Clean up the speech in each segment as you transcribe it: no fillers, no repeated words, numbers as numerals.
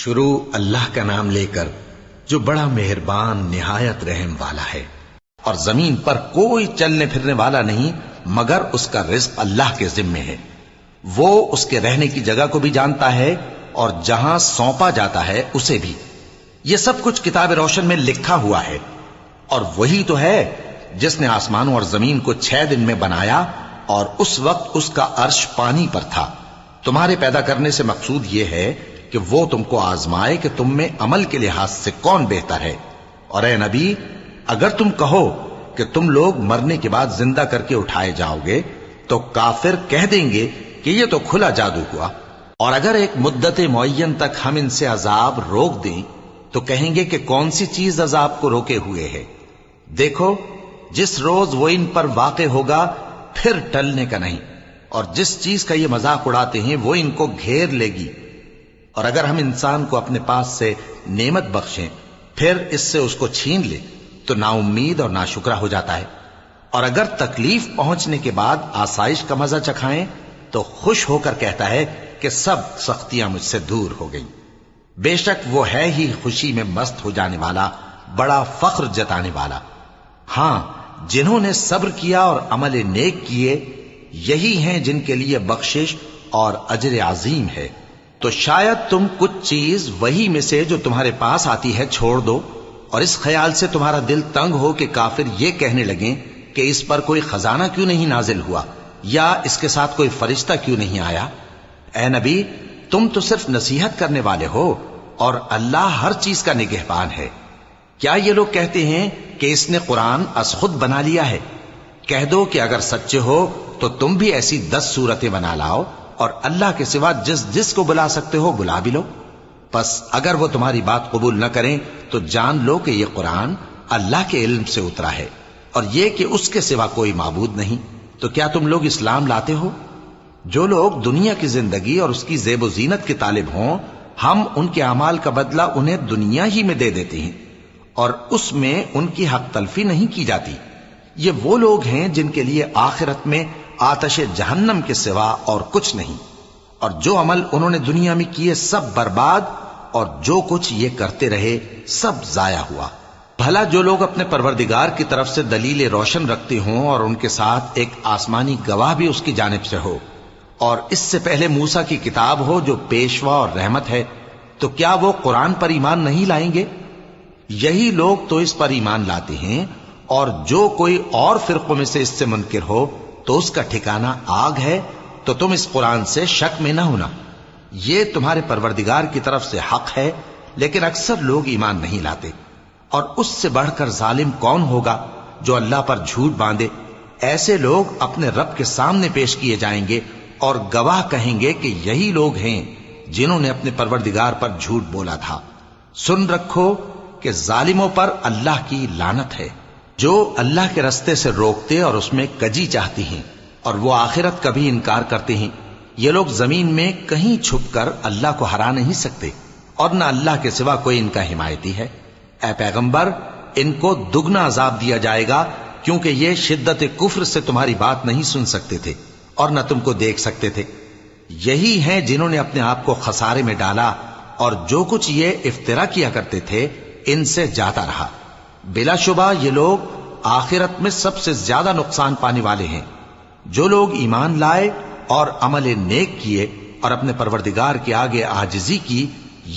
شروع اللہ کا نام لے کر جو بڑا مہربان نہایت رحم والا ہے۔ اور زمین پر کوئی چلنے پھرنے والا نہیں مگر اس کا رزق اللہ کے ذمے ہے۔ وہ اس کے رہنے کی جگہ کو بھی جانتا ہے اور جہاں سونپا جاتا ہے اسے بھی۔ یہ سب کچھ کتاب روشن میں لکھا ہوا ہے۔ اور وہی تو ہے جس نے آسمانوں اور زمین کو 6 دن میں بنایا، اور اس وقت اس کا عرش پانی پر تھا۔ تمہارے پیدا کرنے سے مقصود یہ ہے کہ وہ تم کو آزمائے کہ تم میں عمل کے لحاظ سے کون بہتر ہے۔ اور اے نبی، اگر تم کہو کہ تم لوگ مرنے کے بعد زندہ کر کے اٹھائے جاؤ گے تو کافر کہہ دیں گے کہ یہ تو کھلا جادو ہوا۔ اور اگر ایک مدت معین تک ہم ان سے عذاب روک دیں تو کہیں گے کہ کون سی چیز عذاب کو روکے ہوئے ہے؟ دیکھو، جس روز وہ ان پر واقع ہوگا پھر ٹلنے کا نہیں، اور جس چیز کا یہ مذاق اڑاتے ہیں وہ ان کو گھیر لے گی۔ اور اگر ہم انسان کو اپنے پاس سے نعمت بخشیں پھر اس سے اس کو چھین لے تو نا امید اور ناشکرا ہو جاتا ہے۔ اور اگر تکلیف پہنچنے کے بعد آسائش کا مزہ چکھائیں تو خوش ہو کر کہتا ہے کہ سب سختیاں مجھ سے دور ہو گئیں۔ بے شک وہ ہے ہی خوشی میں مست ہو جانے والا، بڑا فخر جتانے والا۔ ہاں، جنہوں نے صبر کیا اور عمل نیک کیے، یہی ہیں جن کے لیے بخشش اور اجر عظیم ہے۔ تو شاید تم کچھ چیز وہی میں سے جو تمہارے پاس آتی ہے چھوڑ دو، اور اس خیال سے تمہارا دل تنگ ہو کہ کافر یہ کہنے لگیں کہ اس پر کوئی خزانہ کیوں نہیں نازل ہوا، یا اس کے ساتھ کوئی فرشتہ کیوں نہیں آیا۔ اے نبی، تم تو صرف نصیحت کرنے والے ہو، اور اللہ ہر چیز کا نگہبان ہے۔ کیا یہ لوگ کہتے ہیں کہ اس نے قرآن از خود بنا لیا ہے؟ کہہ دو کہ اگر سچے ہو تو تم بھی ایسی 10 صورتیں بنا لاؤ، اور اللہ کے سوا جس جس کو بلا سکتے ہو بلا بھی لو۔ پس اگر وہ تمہاری بات قبول نہ کریں تو جان لو کہ یہ قرآن اللہ کے علم سے اترا ہے، اور یہ کہ اس کے سوا کوئی معبود نہیں۔ تو کیا تم لوگ اسلام لاتے ہو؟ جو لوگ دنیا کی زندگی اور اس کی زیب و زینت کے طالب ہوں، ہم ان کے اعمال کا بدلہ انہیں دنیا ہی میں دے دیتے ہیں، اور اس میں ان کی حق تلفی نہیں کی جاتی۔ یہ وہ لوگ ہیں جن کے لیے آخرت میں آتش جہنم کے سوا اور کچھ نہیں، اور جو عمل انہوں نے دنیا میں کیے سب برباد، اور جو کچھ یہ کرتے رہے سب ضائع ہوا۔ بھلا جو لوگ اپنے پروردگار کی طرف سے دلیل روشن رکھتے ہوں اور ان کے ساتھ ایک آسمانی گواہ بھی اس کی جانب سے ہو، اور اس سے پہلے موسیٰ کی کتاب ہو جو پیشوا اور رحمت ہے، تو کیا وہ قرآن پر ایمان نہیں لائیں گے؟ یہی لوگ تو اس پر ایمان لاتے ہیں، اور جو کوئی اور فرقوں میں سے اس سے منکر ہو تو اس کا ٹھکانہ آگ ہے۔ تو تم اس قرآن سے شک میں نہ ہونا، یہ تمہارے پروردگار کی طرف سے حق ہے، لیکن اکثر لوگ ایمان نہیں لاتے۔ اور اس سے بڑھ کر ظالم کون ہوگا جو اللہ پر جھوٹ باندھے؟ ایسے لوگ اپنے رب کے سامنے پیش کیے جائیں گے اور گواہ کہیں گے کہ یہی لوگ ہیں جنہوں نے اپنے پروردگار پر جھوٹ بولا تھا۔ سن رکھو کہ ظالموں پر اللہ کی لعنت ہے، جو اللہ کے رستے سے روکتے اور اس میں کجی چاہتی ہیں، اور وہ آخرت کا بھی انکار کرتے ہیں۔ یہ لوگ زمین میں کہیں چھپ کر اللہ کو ہرا نہیں سکتے، اور نہ اللہ کے سوا کوئی ان کا حمایتی ہے۔ اے پیغمبر، ان کو دگنا عذاب دیا جائے گا، کیونکہ یہ شدت کفر سے تمہاری بات نہیں سن سکتے تھے اور نہ تم کو دیکھ سکتے تھے۔ یہی ہیں جنہوں نے اپنے آپ کو خسارے میں ڈالا، اور جو کچھ یہ افترا کیا کرتے تھے ان سے جاتا رہا۔ بلا شبہ یہ لوگ آخرت میں سب سے زیادہ نقصان پانے والے ہیں۔ جو لوگ ایمان لائے اور عمل نیک کیے اور اپنے پروردگار کے آگے عاجزی کی،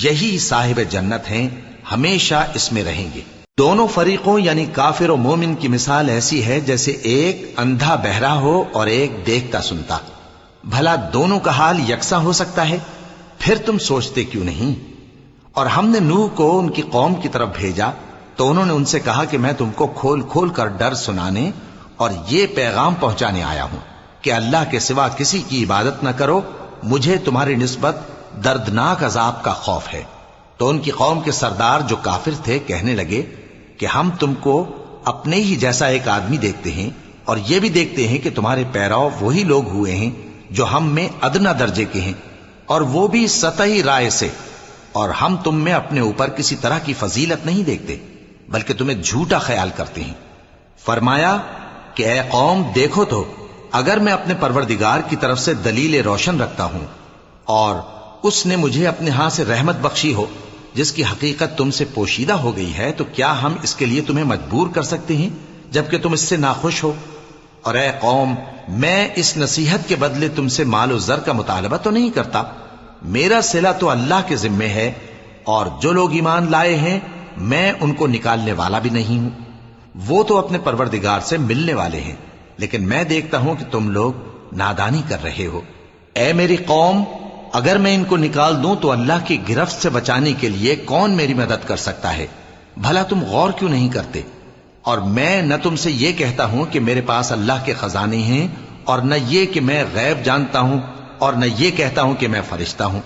یہی صاحب جنت ہیں، ہمیشہ اس میں رہیں گے۔ دونوں فریقوں یعنی کافر و مومن کی مثال ایسی ہے جیسے ایک اندھا بہرا ہو اور ایک دیکھتا سنتا۔ بھلا دونوں کا حال یکساں ہو سکتا ہے؟ پھر تم سوچتے کیوں نہیں؟ اور ہم نے نوح کو ان کی قوم کی طرف بھیجا تو انہوں نے ان سے کہا کہ میں تم کو کھول کھول کر ڈر سنانے اور یہ پیغام پہنچانے آیا ہوں کہ اللہ کے سوا کسی کی عبادت نہ کرو، مجھے تمہاری نسبت دردناک عذاب کا خوف ہے۔ تو ان کی قوم کے سردار جو کافر تھے کہنے لگے کہ ہم تم کو اپنے ہی جیسا ایک آدمی دیکھتے ہیں، اور یہ بھی دیکھتے ہیں کہ تمہارے پیرو وہی لوگ ہوئے ہیں جو ہم میں ادنا درجے کے ہیں، اور وہ بھی سطحی رائے سے، اور ہم تم میں اپنے اوپر کسی طرح کی فضیلت نہیں دیکھتے بلکہ تمہیں جھوٹا خیال کرتے ہیں۔ فرمایا کہ اے قوم، دیکھو تو اگر میں اپنے پروردگار کی طرف سے دلیل روشن رکھتا ہوں اور اس نے مجھے اپنے ہاں سے رحمت بخشی ہو جس کی حقیقت تم سے پوشیدہ ہو گئی ہے، تو کیا ہم اس کے لیے تمہیں مجبور کر سکتے ہیں جبکہ تم اس سے ناخوش ہو؟ اور اے قوم، میں اس نصیحت کے بدلے تم سے مال و زر کا مطالبہ تو نہیں کرتا، میرا صلہ تو اللہ کے ذمے ہے، اور جو لوگ ایمان لائے ہیں میں ان کو نکالنے والا بھی نہیں ہوں، وہ تو اپنے پروردگار سے ملنے والے ہیں، لیکن میں دیکھتا ہوں کہ تم لوگ نادانی کر رہے ہو۔ اے میری قوم، اگر میں ان کو نکال دوں تو اللہ کی گرفت سے بچانے کے لیے کون میری مدد کر سکتا ہے؟ بھلا تم غور کیوں نہیں کرتے؟ اور میں نہ تم سے یہ کہتا ہوں کہ میرے پاس اللہ کے خزانے ہیں، اور نہ یہ کہ میں غیب جانتا ہوں، اور نہ یہ کہتا ہوں کہ میں فرشتہ ہوں،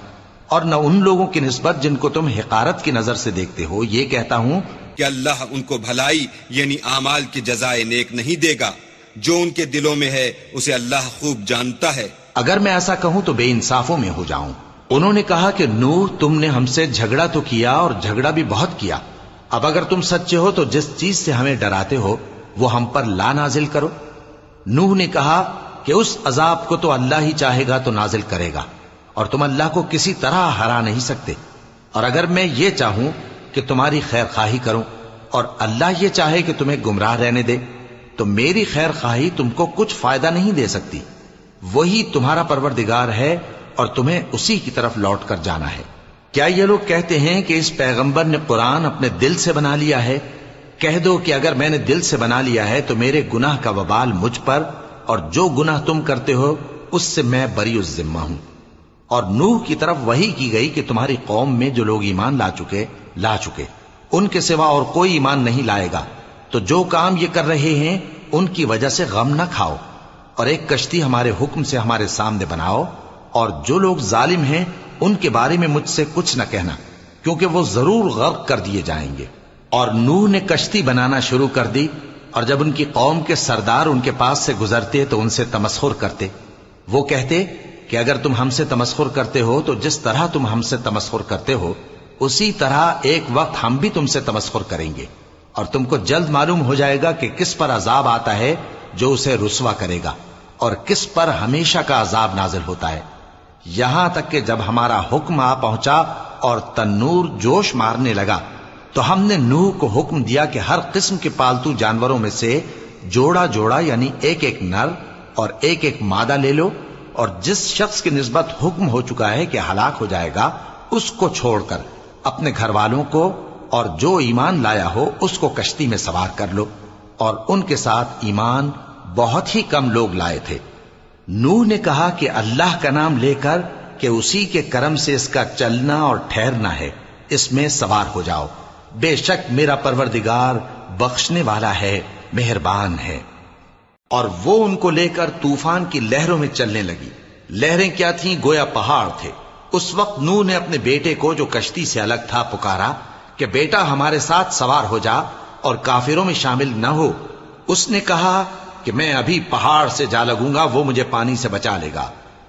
اور نہ ان لوگوں کی نسبت جن کو تم حقارت کی نظر سے دیکھتے ہو یہ کہتا ہوں کہ اللہ ان کو بھلائی یعنی اعمال کی جزائے نیک نہیں دے گا، جو ان کے دلوں میں ہے اسے اللہ خوب جانتا ہے۔ اگر میں ایسا کہوں تو بے انصافوں میں ہو جاؤں۔ انہوں نے کہا کہ نوح، تم نے ہم سے جھگڑا تو کیا اور جھگڑا بھی بہت کیا، اب اگر تم سچے ہو تو جس چیز سے ہمیں ڈراتے ہو وہ ہم پر لا نازل کرو۔ نوح نے کہا کہ اس عذاب کو تو اللہ ہی چاہے گا تو نازل کرے گا، اور تم اللہ کو کسی طرح ہرا نہیں سکتے، اور اگر میں یہ چاہوں کہ تمہاری خیر خواہی کروں اور اللہ یہ چاہے کہ تمہیں گمراہ رہنے دے تو میری خیر خواہی تم کو کچھ فائدہ نہیں دے سکتی۔ وہی تمہارا پروردگار ہے اور تمہیں اسی کی طرف لوٹ کر جانا ہے۔ کیا یہ لوگ کہتے ہیں کہ اس پیغمبر نے قرآن اپنے دل سے بنا لیا ہے؟ کہہ دو کہ اگر میں نے دل سے بنا لیا ہے تو میرے گناہ کا وبال مجھ پر، اور جو گناہ تم کرتے ہو اس سے میں بری الذمہ ہوں۔ اور نوح کی طرف وحی کی گئی کہ تمہاری قوم میں جو لوگ ایمان لا چکے ان کے سوا اور کوئی ایمان نہیں لائے گا، تو جو کام یہ کر رہے ہیں ان کی وجہ سے غم نہ کھاؤ، اور ایک کشتی ہمارے حکم سے ہمارے سامنے بناؤ، اور جو لوگ ظالم ہیں ان کے بارے میں مجھ سے کچھ نہ کہنا، کیونکہ وہ ضرور غرق کر دیے جائیں گے۔ اور نوح نے کشتی بنانا شروع کر دی، اور جب ان کی قوم کے سردار ان کے پاس سے گزرتے تو ان سے تمسخر کرتے۔ وہ کہتے کہ اگر تم ہم سے تمسخر کرتے ہو تو جس طرح تم ہم سے تمسخر کرتے ہو اسی طرح ایک وقت ہم بھی تم سے تمسخر کریں گے، اور تم کو جلد معلوم ہو جائے گا کہ کس پر عذاب آتا ہے جو اسے رسوا کرے گا، اور کس پر ہمیشہ کا عذاب نازل ہوتا ہے۔ یہاں تک کہ جب ہمارا حکم آ پہنچا اور تنور جوش مارنے لگا تو ہم نے نوح کو حکم دیا کہ ہر قسم کے پالتو جانوروں میں سے جوڑا جوڑا یعنی ایک ایک نر اور ایک ایک مادہ لے لو، اور جس شخص کی نسبت حکم ہو چکا ہے کہ ہلاک ہو جائے گا اس کو چھوڑ کر اپنے گھر والوں کو اور جو ایمان لایا ہو اس کو کشتی میں سوار کر لو۔ اور ان کے ساتھ ایمان بہت ہی کم لوگ لائے تھے۔ نوح نے کہا کہ اللہ کا نام لے کر کہ اسی کے کرم سے اس کا چلنا اور ٹھہرنا ہے، اس میں سوار ہو جاؤ، بے شک میرا پروردگار بخشنے والا ہے، مہربان ہے۔ اور وہ ان کو لے کر طوفان کی لہروں میں چلنے لگی۔ لہریں کیا تھیں؟ گویا پہاڑ تھے۔ اس وقت نوح نے اپنے بیٹے کو جو کشتی سے الگ تھا پکارا کہ بیٹا ہمارے ساتھ سوار ہو جا اور کافروں میں شامل نہ ہو۔ اس نے کہا کہ میں ابھی پہاڑ سے جا لگوں گا، وہ مجھے پانی سے بچا لے گا۔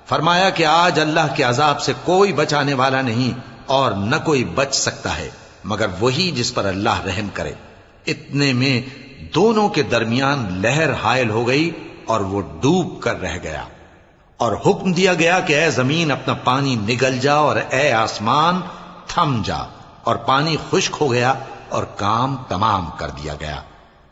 فرمایا کہ آج اللہ کے عذاب سے کوئی بچانے والا نہیں اور نہ کوئی بچ سکتا ہے مگر وہی جس پر اللہ رحم کرے۔ اتنے میں دونوں کے درمیان لہر حائل ہو گئی اور وہ ڈوب کر رہ گیا، اور حکم دیا گیا کہ اے زمین اپنا پانی نگل جا، اور اے آسمان تھم جا، اور پانی خشک ہو گیا اور کام تمام کر دیا گیا،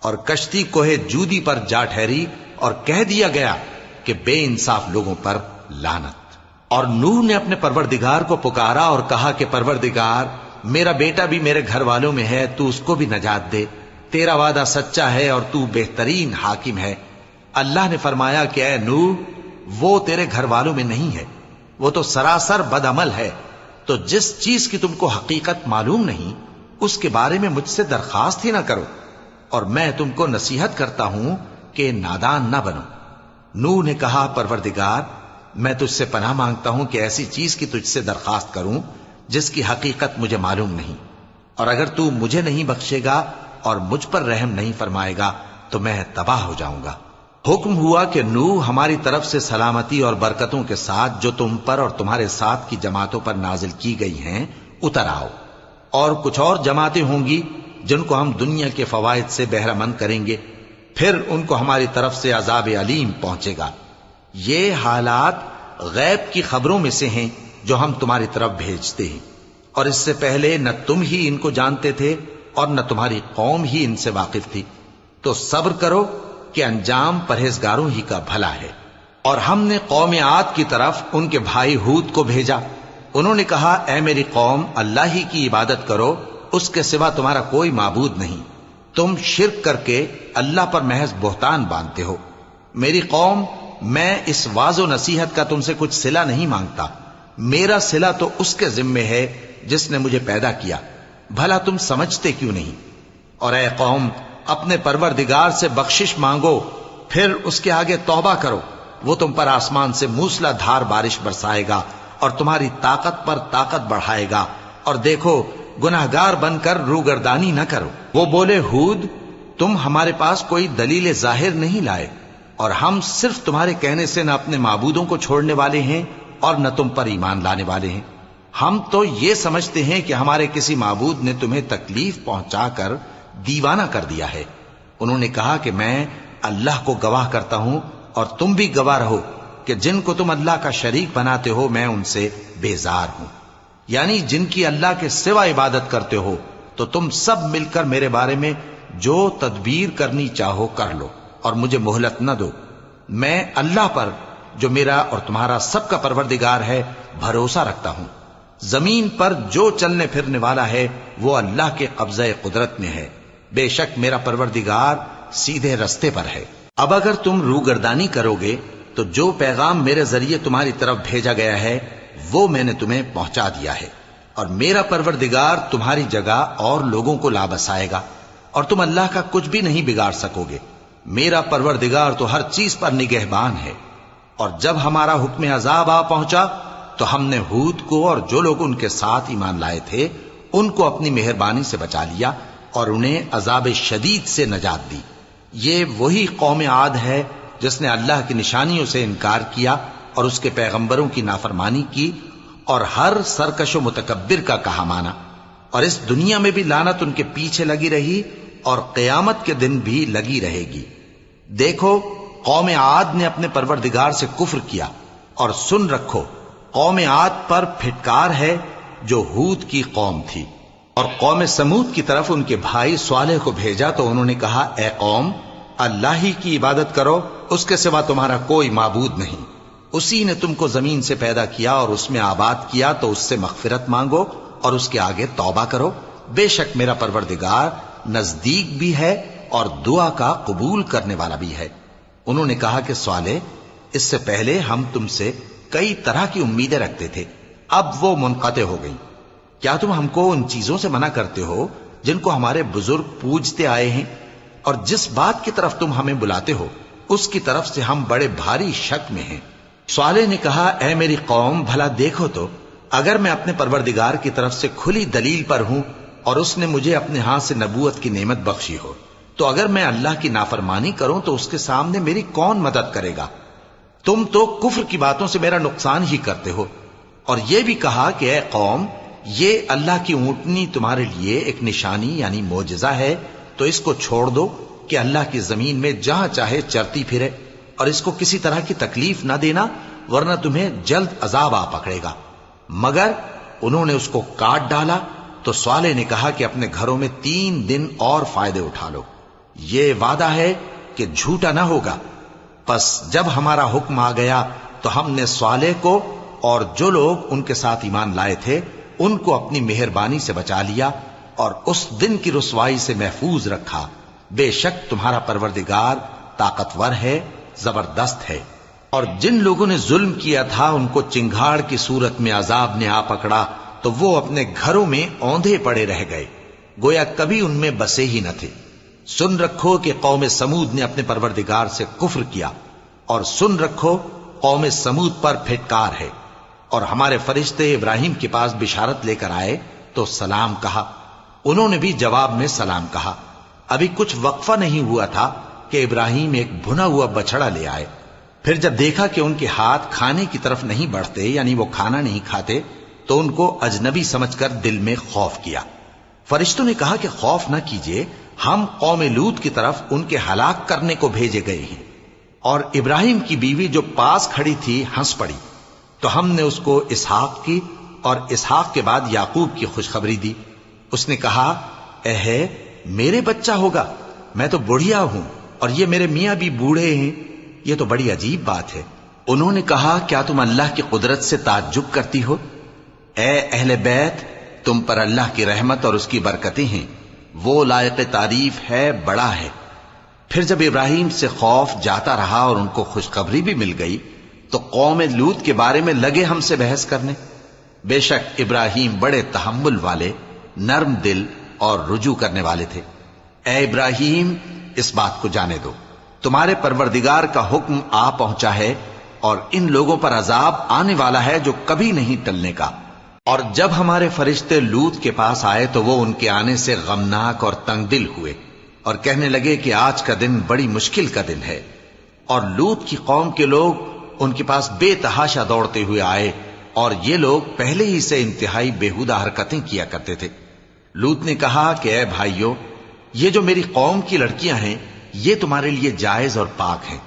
اور کشتی کوہ جودی پر جا ٹھہری، اور کہہ دیا گیا کہ بے انصاف لوگوں پر لعنت۔ اور نوح نے اپنے پروردگار کو پکارا اور کہا کہ پروردگار، میرا بیٹا بھی میرے گھر والوں میں ہے، تو اس کو بھی نجات دے، تیرا وعدہ سچا ہے اور تو بہترین حاکم ہے۔ اللہ نے فرمایا کہ اے نوح، وہ تیرے گھر والوں میں نہیں ہے، وہ تو سراسر بد عمل ہے، تو جس چیز کی تم کو حقیقت معلوم نہیں اس کے بارے میں مجھ سے درخواست ہی نہ کرو، اور میں تم کو نصیحت کرتا ہوں کہ نادان نہ بنو۔ نوح نے کہا پروردگار، میں تجھ سے پناہ مانگتا ہوں کہ ایسی چیز کی تجھ سے درخواست کروں جس کی حقیقت مجھے معلوم نہیں، اور اگر تو مجھے نہیں بخشے گا اور مجھ پر رحم نہیں فرمائے گا تو میں تباہ ہو جاؤں گا۔ حکم ہوا کہ نوح ہماری طرف سے سلامتی اور برکتوں کے ساتھ جو تم پر اور تمہارے ساتھ کی جماعتوں پر نازل کی گئی ہیں اتر آؤ، اور کچھ اور جماعتیں ہوں گی جن کو ہم دنیا کے فوائد سے بہرہ مند کریں گے، پھر ان کو ہماری طرف سے عذاب علیم پہنچے گا۔ یہ حالات غیب کی خبروں میں سے ہیں جو ہم تمہاری طرف بھیجتے ہیں، اور اس سے پہلے نہ تم ہی ان کو جانتے تھے اور نہ تمہاری قوم ہی ان سے واقف تھی، تو صبر کرو کہ انجام پرہیزگاروں ہی کا بھلا ہے۔ اور ہم نے قوم عاد کی طرف ان کے بھائی ہود کو بھیجا، انہوں نے کہا اے میری قوم، اللہ ہی کی عبادت کرو، اس کے سوا تمہارا کوئی معبود نہیں، تم شرک کر کے اللہ پر محض بہتان باندھتے ہو۔ میری قوم، میں اس واعظ و نصیحت کا تم سے کچھ صلہ نہیں مانگتا، میرا صلہ تو اس کے ذمے ہے جس نے مجھے پیدا کیا، بھلا تم سمجھتے کیوں نہیں؟ اور اے قوم، اپنے پروردگار سے بخشش مانگو، پھر اس کے آگے توبہ کرو، وہ تم پر آسمان سے موسلا دھار بارش برسائے گا اور تمہاری طاقت پر طاقت بڑھائے گا، اور دیکھو گناہگار بن کر روگردانی نہ کرو۔ وہ بولے ہود، تم ہمارے پاس کوئی دلیل ظاہر نہیں لائے، اور ہم صرف تمہارے کہنے سے نہ اپنے معبودوں کو چھوڑنے والے ہیں اور نہ تم پر ایمان لانے والے ہیں۔ ہم تو یہ سمجھتے ہیں کہ ہمارے کسی معبود نے تمہیں تکلیف پہنچا کر دیوانہ کر دیا ہے۔ انہوں نے کہا کہ میں اللہ کو گواہ کرتا ہوں اور تم بھی گواہ رہو کہ جن کو تم اللہ کا شریک بناتے ہو میں ان سے بیزار ہوں، یعنی جن کی اللہ کے سوا عبادت کرتے ہو، تو تم سب مل کر میرے بارے میں جو تدبیر کرنی چاہو کر لو اور مجھے مہلت نہ دو۔ میں اللہ پر جو میرا اور تمہارا سب کا پروردگار ہے بھروسہ رکھتا ہوں۔ زمین پر جو چلنے پھرنے والا ہے وہ اللہ کے قبضہ قدرت میں ہے، بے شک میرا پروردگار سیدھے رستے پر ہے۔ اب اگر تم روگردانی کرو گے تو جو پیغام میرے ذریعے تمہاری طرف بھیجا گیا ہے وہ میں نے تمہیں پہنچا دیا ہے، اور میرا پروردگار تمہاری جگہ اور لوگوں کو لا بسائے گا، اور تم اللہ کا کچھ بھی نہیں بگاڑ سکو گے۔ میرا پروردگار تو ہر چیز پر نگہبان ہے۔ اور جب ہمارا حکم عذاب آ پہنچا تو ہم نے ہود کو اور جو لوگ ان کے ساتھ ایمان لائے تھے ان کو اپنی مہربانی سے بچا لیا اور انہیں عذاب شدید سے نجات دی۔ یہ وہی قوم عاد ہے جس نے اللہ کی نشانیوں سے انکار کیا اور اس کے پیغمبروں کی نافرمانی کی اور ہر سرکش و متکبر کا کہا مانا، اور اس دنیا میں بھی لعنت ان کے پیچھے لگی رہی اور قیامت کے دن بھی لگی رہے گی۔ دیکھو قوم عاد نے اپنے پروردگار سے کفر کیا، اور سن رکھو قوم عاد پر پھٹکار ہے جو ہود کی قوم تھی۔ اور قوم سمود کی طرف ان کے بھائی صالح کو بھیجا تو انہوں نے کہا اے قوم، اللہ ہی کی عبادت کرو، اس کے سوا تمہارا کوئی معبود نہیں، اسی نے تم کو زمین سے پیدا کیا اور اس میں آباد کیا، تو اس سے مغفرت مانگو اور اس کے آگے توبہ کرو، بے شک میرا پروردگار نزدیک بھی ہے اور دعا کا قبول کرنے والا بھی ہے۔ انہوں نے کہا کہ صالح، اس سے پہلے ہم تم سے کئی طرح کی امیدیں رکھتے تھے، اب وہ منقطع ہو گئی۔ کیا تم ہم کو ان چیزوں سے منع کرتے ہو جن کو ہمارے بزرگ پوجتے آئے ہیں؟ اور جس بات کی طرف تم ہمیں بلاتے ہو اس کی طرف سے ہم بڑے بھاری شک میں ہیں۔ صالح نے کہا اے میری قوم، بھلا دیکھو تو اگر میں اپنے پروردگار کی طرف سے کھلی دلیل پر ہوں اور اس نے مجھے اپنے ہاتھ سے نبوت کی نعمت بخشی ہو، تو اگر میں اللہ کی نافرمانی کروں تو اس کے سامنے میری کون مدد کرے گا؟ تم تو کفر کی باتوں سے میرا نقصان ہی کرتے ہو۔ اور یہ بھی کہا کہ اے قوم، یہ اللہ کی اونٹنی تمہارے لیے ایک نشانی یعنی معجزہ ہے، تو اس کو چھوڑ دو کہ اللہ کی زمین میں جہاں چاہے چرتی پھرے، اور اس کو کسی طرح کی تکلیف نہ دینا ورنہ تمہیں جلد عذاب آ پکڑے گا۔ مگر انہوں نے اس کو کاٹ ڈالا تو صالح نے کہا کہ اپنے گھروں میں 3 دن اور فائدے اٹھا لو، یہ وعدہ ہے کہ جھوٹا نہ ہوگا۔ پس جب ہمارا حکم آ گیا تو ہم نے صالح کو اور جو لوگ ان کے ساتھ ایمان لائے تھے ان کو اپنی مہربانی سے بچا لیا اور اس دن کی رسوائی سے محفوظ رکھا، بے شک تمہارا پروردگار طاقتور ہے، زبردست ہے۔ اور جن لوگوں نے ظلم کیا تھا ان کو چنگھاڑ کی صورت میں عذاب نے آ پکڑا تو وہ اپنے گھروں میں اوندھے پڑے رہ گئے، گویا کبھی ان میں بسے ہی نہ تھے۔ سن رکھو کہ قوم سمود نے اپنے پروردگار سے کفر کیا، اور سن رکھو قوم سمود پر پھٹکار ہے۔ اور ہمارے فرشتے ابراہیم کے پاس بشارت لے کر آئے تو سلام کہا، انہوں نے بھی جواب میں سلام کہا۔ ابھی کچھ وقفہ نہیں ہوا تھا کہ ابراہیم ایک بھنا ہوا بچڑا لے آئے۔ پھر جب دیکھا کہ ان کے ہاتھ کھانے کی طرف نہیں بڑھتے، یعنی وہ کھانا نہیں کھاتے، تو ان کو اجنبی سمجھ کر دل میں خوف کیا۔ فرشتوں نے کہا کہ خوف نہ کیجیے، ہم قوم لوط کی طرف ان کے ہلاک کرنے کو بھیجے گئے ہیں۔ اور ابراہیم کی بیوی جو پاس کھڑی تھی ہنس پڑی۔ تو ہم نے اس کو اسحاق کی اور اسحاق کے بعد یعقوب کی خوشخبری دی۔ اس نے کہا اے میرے بچہ ہوگا، میں تو بڑھیا ہوں اور یہ میرے میاں بھی بوڑھے ہیں، یہ تو بڑی عجیب بات ہے۔ انہوں نے کہا کیا تم اللہ کی قدرت سے تعجب کرتی ہو؟ اے اہل بیت، تم پر اللہ کی رحمت اور اس کی برکتیں ہیں، وہ لائق تعریف ہے، بڑا ہے۔ پھر جب ابراہیم سے خوف جاتا رہا اور ان کو خوشخبری بھی مل گئی تو قوم لوط کے بارے میں لگے ہم سے بحث کرنے۔ بے شک ابراہیم بڑے تحمل والے، نرم دل اور رجوع کرنے والے تھے۔ اے ابراہیم، اس بات کو جانے دو، تمہارے پروردگار کا حکم آ پہنچا ہے اور ان لوگوں پر عذاب آنے والا ہے جو کبھی نہیں ٹلنے کا۔ اور جب ہمارے فرشتے لوط کے پاس آئے تو وہ ان کے آنے سے غمناک اور تنگ دل ہوئے اور کہنے لگے کہ آج کا دن بڑی مشکل کا دن ہے۔ اور لوط کی قوم کے لوگ ان کے پاس بے تحاشا دوڑتے ہوئے آئے اور یہ لوگ پہلے ہی سے انتہائی بیہودہ حرکتیں کیا کرتے تھے۔ لوط نے کہا کہ اے بھائیو، یہ جو میری قوم کی لڑکیاں ہیں یہ تمہارے لیے جائز اور پاک ہیں،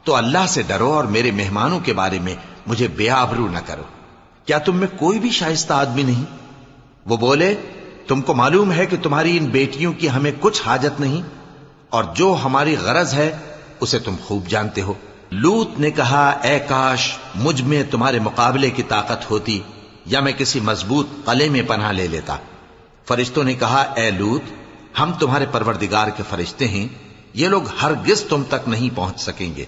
تو اللہ سے ڈرو اور میرے مہمانوں کے بارے میں مجھے بے آبرو نہ کرو۔ کیا تم میں کوئی بھی شائستہ آدمی نہیں؟ وہ بولے تم کو معلوم ہے کہ تمہاری ان بیٹیوں کی ہمیں کچھ حاجت نہیں، اور جو ہماری غرض ہے اسے تم خوب جانتے ہو۔ لوط نے کہا اے کاش مجھ میں تمہارے مقابلے کی طاقت ہوتی یا میں کسی مضبوط قلعے میں پناہ لے لیتا۔ فرشتوں نے کہا اے لوط، ہم تمہارے پروردگار کے فرشتے ہیں، یہ لوگ ہرگز تم تک نہیں پہنچ سکیں گے،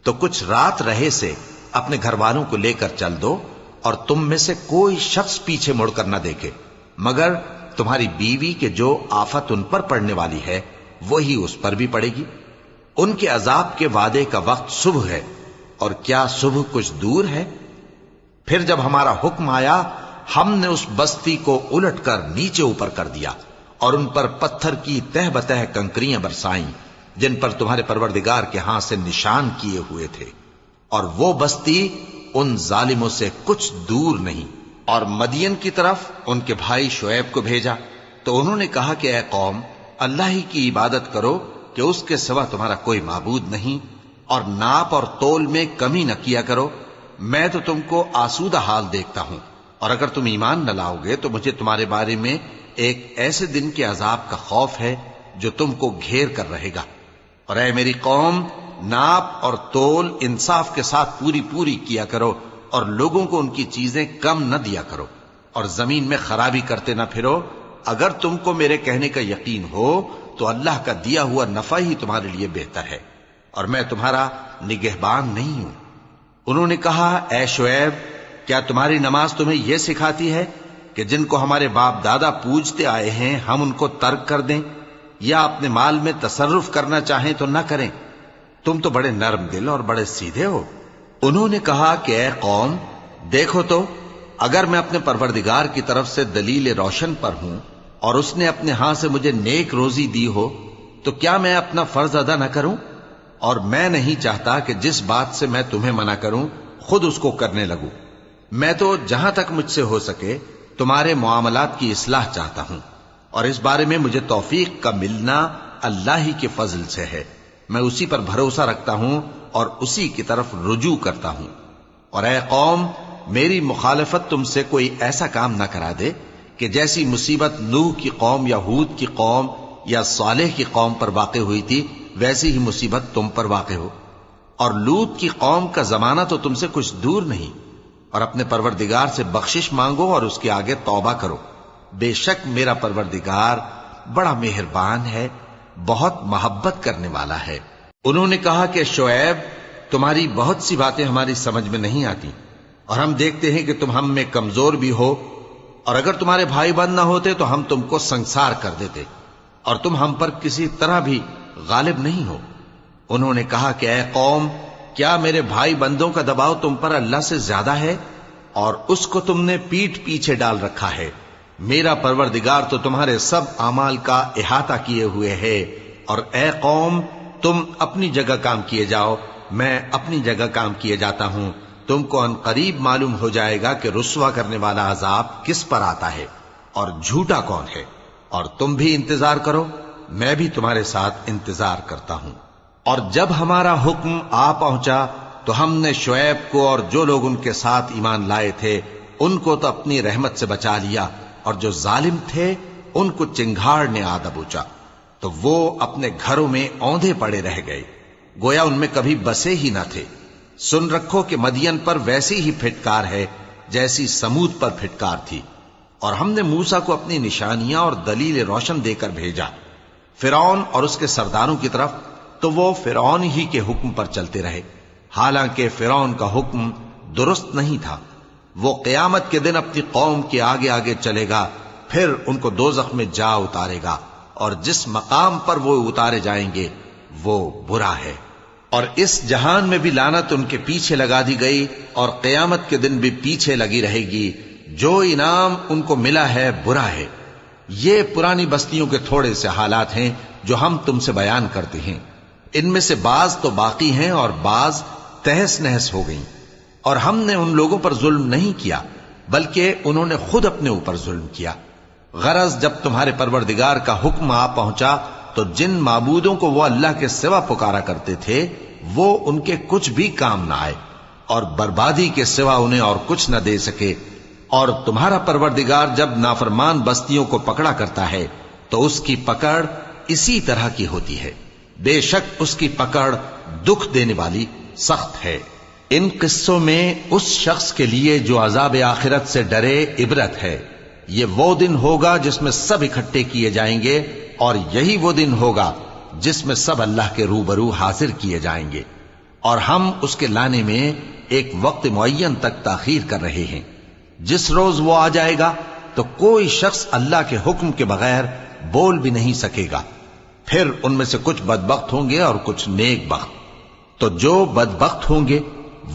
تو کچھ رات رہے سے اپنے گھر والوں کو لے کر چل دو، اور تم میں سے کوئی شخص پیچھے مڑ کر نہ دیکھے مگر تمہاری بیوی کے جو آفت ان پر پڑنے والی ہے وہی اس پر بھی پڑے گی۔ ان کے عذاب کے وعدے کا وقت صبح ہے، اور کیا صبح کچھ دور ہے؟ پھر جب ہمارا حکم آیا ہم نے اس بستی کو الٹ کر نیچے اوپر کر دیا اور ان پر پتھر کی تہ بتہ کنکریاں برسائیں جن پر تمہارے پروردگار کے ہاں سے نشان کیے ہوئے تھے، اور وہ بستی ان ظالموں سے کچھ دور نہیں۔ اور مدین کی طرف ان کے بھائی شعیب کو بھیجا تو انہوں نے کہا کہ اے قوم، اللہ ہی کی عبادت کرو کہ اس کے سوا تمہارا کوئی معبود نہیں، اور ناپ اور تول میں کمی نہ کیا کرو، میں تو تم کو آسودہ حال دیکھتا ہوں، اور اگر تم ایمان نہ لاؤ گے تو مجھے تمہارے بارے میں ایک ایسے دن کے عذاب کا خوف ہے جو تم کو گھیر کر رہے گا۔ اور اے میری قوم، ناپ اور تول انصاف کے ساتھ پوری کیا کرو، اور لوگوں کو ان کی چیزیں کم نہ دیا کرو، اور زمین میں خرابی کرتے نہ پھرو۔ اگر تم کو میرے کہنے کا یقین ہو تو اللہ کا دیا ہوا نفع ہی تمہارے لیے بہتر ہے، اور میں تمہارا نگہبان نہیں ہوں۔ انہوں نے کہا اے شعیب، کیا تمہاری نماز تمہیں یہ سکھاتی ہے کہ جن کو ہمارے باپ دادا پوجتے آئے ہیں ہم ان کو ترک کر دیں، یا اپنے مال میں تصرف کرنا چاہیں تو نہ کریں؟ تم تو بڑے نرم دل اور بڑے سیدھے ہو۔ انہوں نے کہا کہ اے قوم، دیکھو تو اگر میں اپنے پروردگار کی طرف سے دلیل روشن پر ہوں اور اس نے اپنے ہاں سے مجھے نیک روزی دی ہو تو کیا میں اپنا فرض ادا نہ کروں؟ اور میں نہیں چاہتا کہ جس بات سے میں تمہیں منع کروں خود اس کو کرنے لگوں۔ میں تو جہاں تک مجھ سے ہو سکے تمہارے معاملات کی اصلاح چاہتا ہوں، اور اس بارے میں مجھے توفیق کا ملنا اللہ ہی کے فضل سے ہے۔ میں اسی پر بھروسہ رکھتا ہوں اور اسی کی طرف رجوع کرتا ہوں۔ اور اے قوم، میری مخالفت تم سے کوئی ایسا کام نہ کرا دے کہ جیسی مصیبت نوح کی قوم یا ہود کی قوم یا صالح کی قوم پر واقع ہوئی تھی ویسی ہی مصیبت تم پر واقع ہو۔ اور لوط کی قوم کا زمانہ تو تم سے کچھ دور نہیں، اور اپنے پروردگار سے بخشش مانگو اور اس کے آگے توبہ کرو، بے شک میرا پروردگار بڑا مہربان ہے، بہت محبت کرنے والا ہے۔ انہوں نے کہا کہ شعیب، تمہاری بہت سی باتیں ہماری سمجھ میں نہیں آتی، اور ہم دیکھتے ہیں کہ تم ہم میں کمزور بھی ہو، اور اگر تمہارے بھائی بند نہ ہوتے تو ہم تم کو سنسار کر دیتے، اور تم ہم پر کسی طرح بھی غالب نہیں ہو۔ انہوں نے کہا کہ اے قوم، کیا میرے بھائی بندوں کا دباؤ تم پر اللہ سے زیادہ ہے، اور اس کو تم نے پیٹھ پیچھے ڈال رکھا ہے؟ میرا پروردگار تو تمہارے سب اعمال کا احاطہ کیے ہوئے ہے۔ اور اے قوم، تم اپنی جگہ کام کیے جاؤ، میں اپنی جگہ کام کیے جاتا ہوں، تم کو ان قریب معلوم ہو جائے گا کہ رسوا کرنے والا عذاب کس پر آتا ہے اور جھوٹا کون ہے۔ اور تم بھی انتظار کرو، میں بھی تمہارے ساتھ انتظار کرتا ہوں۔ اور جب ہمارا حکم آ پہنچا تو تو ہم نے شعیب کو اور جو لوگ ان کے ساتھ ایمان لائے تھے ان کو تو اپنی رحمت سے بچا لیا، اور جو ظالم تھے ان کو چنگھاڑ نے آ دبوچا، تو وہ اپنے گھروں میں اوندھے پڑے رہ گئے، گویا ان میں کبھی بسے ہی نہ تھے۔ سن رکھو کہ مدین پر ویسی ہی پھٹکار ہے جیسی سمود پر پھٹکار تھی، اور ہم نے موسیٰ کو اپنی نشانیاں اور دلیل روشن دے کر بھیجا فرعون اور اس کے سرداروں کی طرف، تو وہ فرعون ہی کے حکم پر چلتے رہے، حالانکہ فرعون کا حکم درست نہیں تھا۔ وہ قیامت کے دن اپنی قوم کے آگے آگے چلے گا، پھر ان کو دوزخ میں جا اتارے گا، اور جس مقام پر وہ اتارے جائیں گے وہ برا ہے۔ اور اس جہان میں بھی لعنت ان کے پیچھے لگا دی گئی، اور قیامت کے دن بھی پیچھے لگی رہے گی۔ جو انعام ان کو ملا ہے برا ہے۔ یہ پرانی بستیوں کے تھوڑے سے حالات ہیں جو ہم تم سے بیان کرتے ہیں، ان میں سے بعض تو باقی ہیں اور بعض تہس نہس ہو گئیں۔ اور ہم نے ان لوگوں پر ظلم نہیں کیا بلکہ انہوں نے خود اپنے اوپر ظلم کیا۔ غرض جب تمہارے پروردگار کا حکم آ پہنچا تو جن معبودوں کو وہ اللہ کے سوا پکارا کرتے تھے وہ ان کے کچھ بھی کام نہ آئے، اور بربادی کے سوا انہیں اور کچھ نہ دے سکے۔ اور تمہارا پروردگار جب نافرمان بستیوں کو پکڑا کرتا ہے تو اس کی پکڑ اسی طرح کی ہوتی ہے، بے شک اس کی پکڑ دکھ دینے والی سخت ہے۔ ان قصوں میں اس شخص کے لیے جو عذاب آخرت سے ڈرے عبرت ہے۔ یہ وہ دن ہوگا جس میں سب اکٹھے کیے جائیں گے، اور یہی وہ دن ہوگا جس میں سب اللہ کے روبرو حاضر کیے جائیں گے، اور ہم اس کے لانے میں ایک وقت معین تک تاخیر کر رہے ہیں۔ جس روز وہ آ جائے گا تو کوئی شخص اللہ کے حکم کے بغیر بول بھی نہیں سکے گا۔ پھر ان میں سے کچھ بدبخت ہوں گے اور کچھ نیک بخت۔ تو جو بدبخت ہوں گے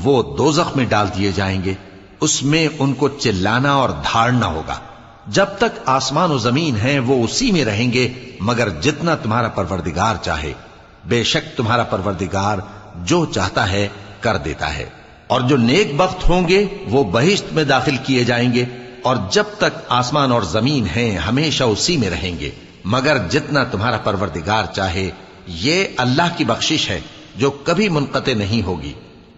وہ دوزخ میں ڈال دیے جائیں گے، اس میں ان کو چلانا اور دھاڑنا ہوگا۔ جب تک آسمان و زمین ہیں وہ اسی میں رہیں گے مگر جتنا تمہارا پروردگار چاہے، بے شک تمہارا پروردگار جو چاہتا ہے کر دیتا ہے۔ اور جو نیک بخت ہوں گے وہ بہشت میں داخل کیے جائیں گے، اور جب تک آسمان اور زمین ہیں ہمیشہ اسی میں رہیں گے مگر جتنا تمہارا پروردگار چاہے۔ یہ اللہ کی بخشش ہے جو کبھی منقطع نہیں ہوگی۔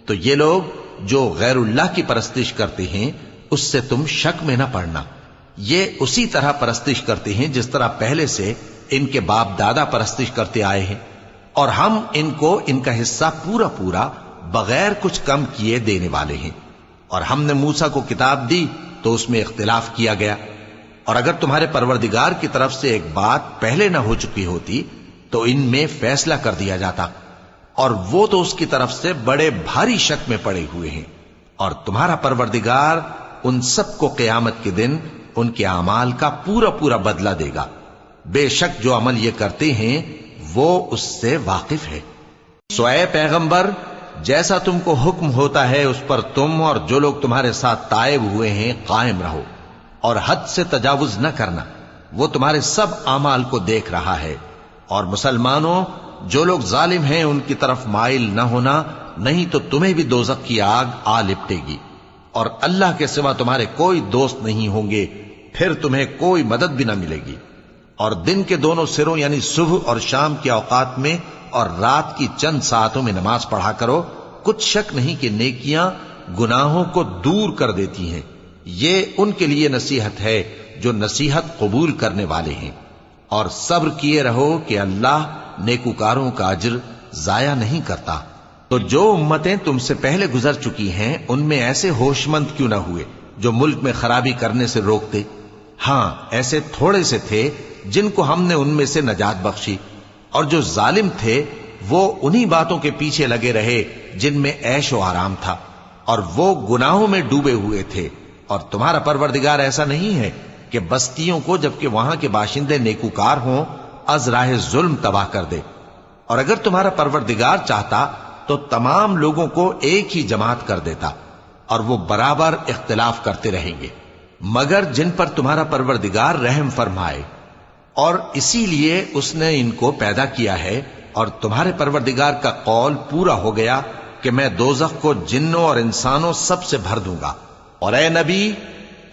تو یہ لوگ جو غیر اللہ کی پرستش کرتے ہیں اس سے تم شک میں نہ پڑنا، یہ اسی طرح پرستش کرتے ہیں جس طرح پہلے سے ان کے باپ دادا پرستش کرتے آئے ہیں، اور ہم ان کو ان کا حصہ پورا پورا بغیر کچھ کم کیے دینے والے ہیں۔ اور ہم نے موسیٰ کو کتاب دی تو اس میں اختلاف کیا گیا، اور اگر تمہارے پروردگار کی طرف سے ایک بات پہلے نہ ہو چکی ہوتی تو ان میں فیصلہ کر دیا جاتا، اور وہ تو اس کی طرف سے بڑے بھاری شک میں پڑے ہوئے ہیں۔ اور تمہارا پروردگار ان سب کو قیامت کے دن ان کے اعمال کا پورا پورا بدلہ دے گا، بے شک جو عمل یہ کرتے ہیں وہ اس سے واقف ہے۔ سو اے پیغمبر، جیسا تم کو حکم ہوتا ہے اس پر تم اور جو لوگ تمہارے ساتھ تائب ہوئے ہیں قائم رہو، اور حد سے تجاوز نہ کرنا، وہ تمہارے سب اعمال کو دیکھ رہا ہے۔ اور مسلمانوں، جو لوگ ظالم ہیں ان کی طرف مائل نہ ہونا، نہیں تو تمہیں بھی دوزخ کی آگ آ لپٹے گی، اور اللہ کے سوا تمہارے کوئی دوست نہیں ہوں گے، پھر تمہیں کوئی مدد بھی نہ ملے گی۔ اور دن کے دونوں سروں یعنی صبح اور شام کے اوقات میں اور رات کی چند ساعتوں میں نماز پڑھا کرو، کچھ شک نہیں کہ نیکیاں گناہوں کو دور کر دیتی ہیں۔ یہ ان کے لیے نصیحت ہے جو نصیحت قبول کرنے والے ہیں۔ اور صبر کیے رہو کہ اللہ نیکوکاروں کا اجر ضائع نہیں کرتا۔ تو جو امتیں تم سے پہلے گزر چکی ہیں ان میں ایسے ہوش مند کیوں نہ ہوئے جو ملک میں خرابی کرنے سے روکتے؟ ہاں، ایسے تھوڑے سے تھے جن کو ہم نے ان میں سے نجات بخشی، اور جو ظالم تھے وہ انہی باتوں کے پیچھے لگے رہے جن میں عیش و آرام تھا، اور وہ گناہوں میں ڈوبے ہوئے تھے۔ اور تمہارا پروردگار ایسا نہیں ہے کہ بستیوں کو جبکہ وہاں کے باشندے نیکوکار ہوں از راہ ظلم تباہ کر دے۔ اور اگر تمہارا پروردگار چاہتا تو تمام لوگوں کو ایک ہی جماعت کر دیتا، اور وہ برابر اختلاف کرتے رہیں گے، مگر جن پر تمہارا پروردگار رحم فرمائے۔ اور اسی لیے اس نے ان کو پیدا کیا ہے، اور تمہارے پروردگار کا قول پورا ہو گیا کہ میں دوزخ کو جنوں اور انسانوں سب سے بھر دوں گا۔ اور اے نبی